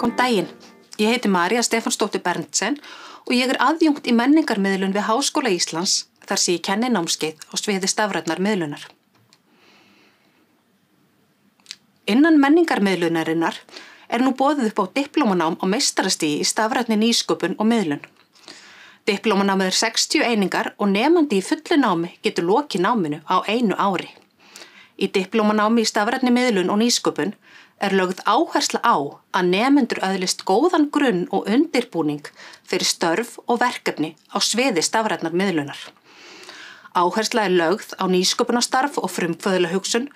Góðan daginn, ég heiti María Stefánsdóttir Berntsen og ég aðjúnkt í menningarmiðlun við Háskóla Íslands þar sem ég kenni námskeið á sviði stafrænnar miðlunar. Innan menningarmiðlunarinnar nú boðið upp á diplómanám á meistarastigi í stafrænni nýsköpun og miðlun. Diplómanámið 60 einingar og nemandi í fullu námi getur lokið náminu á 1 ári. Í diplómanámi í stafrænni miðlun og nýsköpun lögð áhersla á að nemendur öðlist góðan grunn og undirbúning fyrir störf og verkefni á sviði stafrænnar miðlunar. Áhersla lögð á nýsköpunarstarf og frumkvöðlahugsun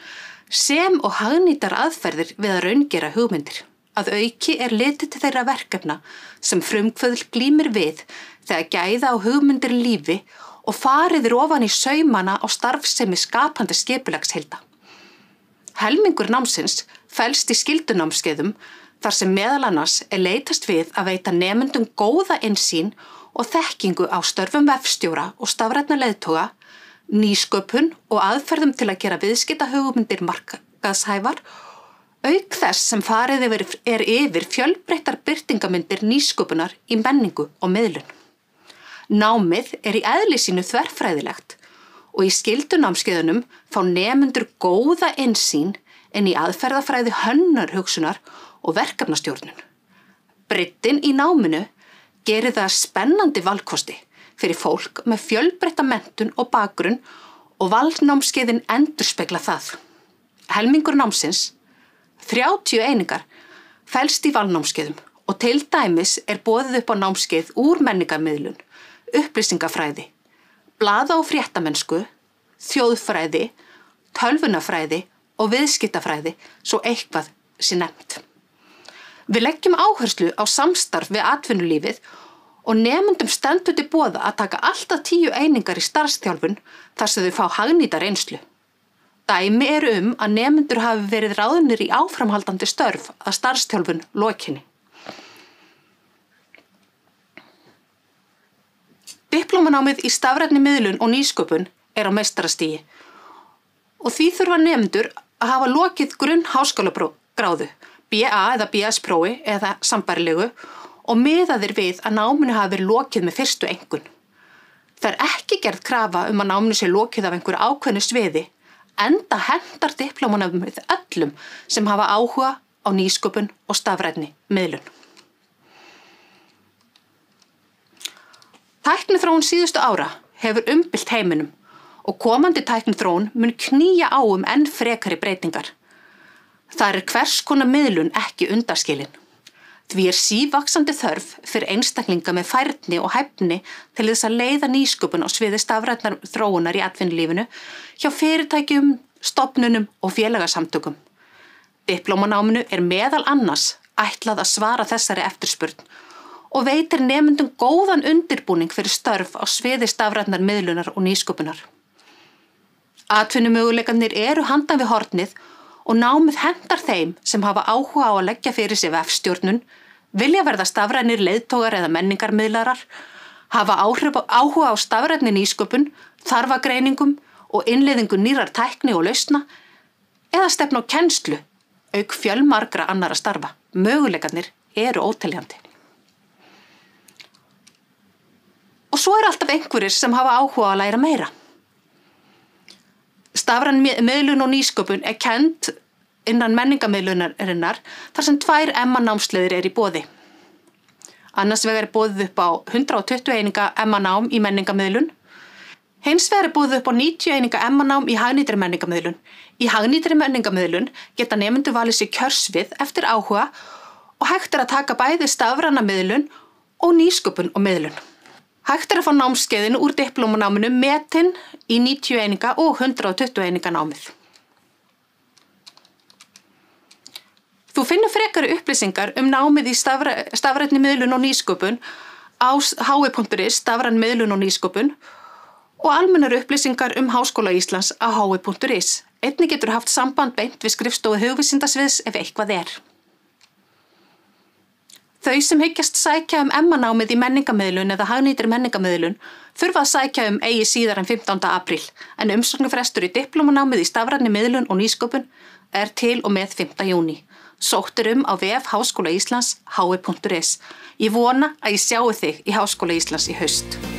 sem og hagnýtar aðferðir við að raungera hugmyndir. Að auki litið til þeirra verkefna sem frumkvöðl glímir við þegar gæða á hugmyndir lífi og farið ofan í saumana á starfsemi skapandi skipulagsheilda. Helmingur námsins felst í skyldunámskeiðum þar sem meðal annars leitast við að veita nemendum góða innsýn og þekkingu á störfum vefstjóra og stafrænna leiðtoga, nýsköpun og aðferðum til að gera viðskiptahugmyndir markaðshæfar, auk þess sem farið yfir fjölbreyttar birtingamyndir nýsköpunar í menningu og miðlun. Námið í eðli sínu þverfræðilegt og í skyldunámskeiðunum fá nemendur góða innsýn inn í aðferðafræði hönnunarhugsunar og verkefnastjórnun. Breiddin í náminu gerir það spennandi valkosti fyrir fólk með fjölbreytta menntun og bakgrunn og valnámskeiðin endurspegla það. Helmingur námsins, 30 einingar, felst í valnámskeiðum og til dæmis boðið upp á námskeið úr menningarmiðlun, upplýsingafræði, blaða- og fréttamennsku, þjóðfræði, tölvunarfræði og viðskiptafræði, svo eitthvað sé nefnt. Við leggjum áherslu á samstarf við atvinnulífið og nemendum stendur til boða að taka alltaf 10 einingar í starfsþjálfun þar sem þau fá hagnýta reynslu. Dæmi að nemendur hafi verið ráðnir í áframhaldandi störf að starfsþjálfun lokinni. Diplómanámið í stafrænni miðlun og nýsköpun á meistarastigi og því þurfa nemendur að hafa lokið grunnháskólagráðu, BA eða BS-prófi eða sambærilegu og miðaðir við að náminu hafi verið lokið með fyrstu einkunn. Það ekki gerð krafa að náminu sé lokið af einhverju ákveðnu sviði, enda hentar diplómanámið öllum sem hafa áhuga á nýsköpun og stafrænni miðlun. Tækniþróun síðustu ára hefur umbylt heiminum og komandi tækniþróun mun knýja á enn frekari breytingar. Það hvers konar miðlun ekki undanskilin. Því sívaxandi þörf fyrir einstaklinga með færni og hæfni til þess að leiða nýsköpun á sviði stafrænnar þróunar í atvinnulífinu hjá fyrirtækjum, stofnunum og félagasamtökum. Diplómanáminu meðal annars ætlað að svara þessari eftirspurn og veitir nemendum góðan undirbúning fyrir störf á sviði stafrænnar miðlunar og nýsköpunar. Atvinnumöguleikarnir handan við hornið og námið hentar þeim sem hafa áhuga á að leggja fyrir sig vefstjórnun, vilja verða stafrænir leiðtogar eða menningarmiðlarar, hafa áhuga á stafrænni nýsköpun, þarfagreiningum og innleiðingu nýrrar tækni og lausna eða stefna á kennslu, auk fjölmargra annarra starfa. Möguleikarnir óteljandi. Og svo alltaf einhverjir sem hafa áhuga að læra meira. Stafræn miðlun og nýsköpun kennd innan menningarmiðlunarinnar þar sem 2 MA-námsleiðir í boði. Annars vegar boðið upp á 120 eininga MA-nám í menningarmiðlun. Hins vegar boðið upp á 90 eininga MA-nám í hagnýtri menningarmiðlun. Í hagnýtri menningarmiðlun geta nemendur valið sér kjörsvið eftir áhuga og hægt að taka bæði stafræna miðlun og nýsköpun og miðlun. Hægt að fá námskeiðin úr diplómanáminu metin í 90 eininga og 120 eininga námið. Þú finnur frekari upplýsingar námið í stafrænni miðlun og nýsköpun á hi.is, stafræn miðlun og nýsköpun og almennar upplýsingar Háskóla Íslands á hi.is. Einnig getur haft samband beint við skrifstofu hugvísindasviðs ef eitthvað Þau sem hyggjast sækja MA-námið í menningarmiðlun eða hagnýtri menningarmiðlun þurfa að sækja eigi síðar en 15. apríl, en umsóknarfrestur í diplómanámið í stafrænni miðlun og nýsköpun er til og með 5. júní. Sótt á vef Háskóla Íslands, hi.is. Ég vona að ég sjái þig í Háskóla Íslands í haust.